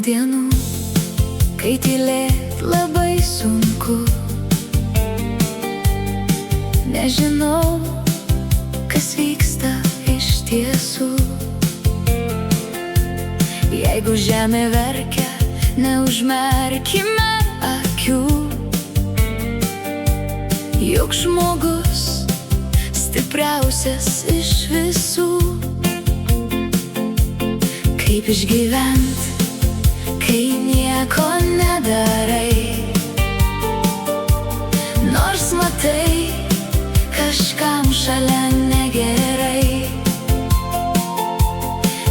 dienų, kai tylėt labai sunku. Nežinau, kas vyksta iš tiesų. Jeigu žemė verkia, neužmerkime akių. Juk žmogus stipriausias iš visų. Kaip išgyvent, kai nieko nedarai, nors matai, kažkam šalia negerai.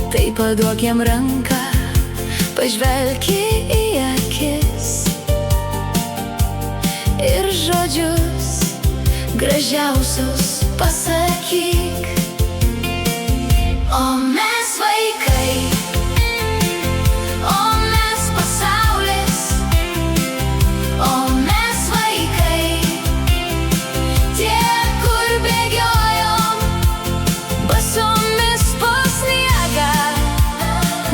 Tai paduok jam ranką, pažvelki į akis ir žodžius gražiausius pasakyk. O mes vaikai, o mes pasaulis, o mes vaikai, tie, kur bėgiojom basomis po sniegą.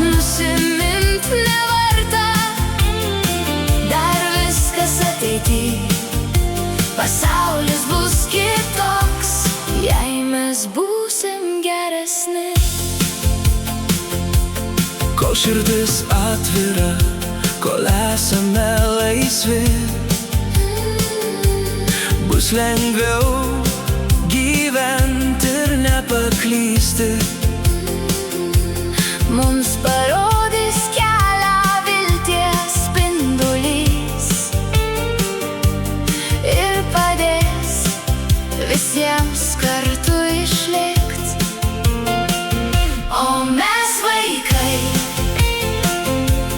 Nusimint nevarta, dar viskas ateity. Pasaulis bus kitoks, jei mes būsim geresni. Kol širdis atvira, kol esame laisvi, bus lengviau gyventi ir nepaklysti. Mums parodys kelią vilties spindulys ir padės visiems kartu išlikt. O mes vaikai,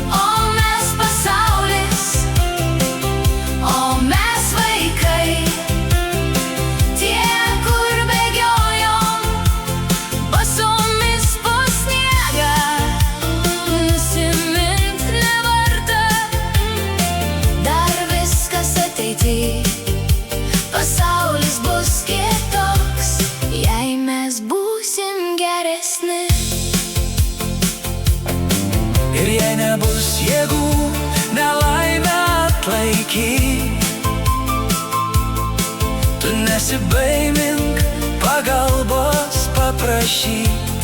o mes pasaulis, o mes vaikai, tie, kur bėgiojom basomis po sniegą. Nusimint nevarta, dar viskas ateity. Pasaulis bus kitoks, jei mes būsim geresni. Ir jei nebus jėgų nelaimę atlaikyt, tu nesibaimink pagalbos paprašyt.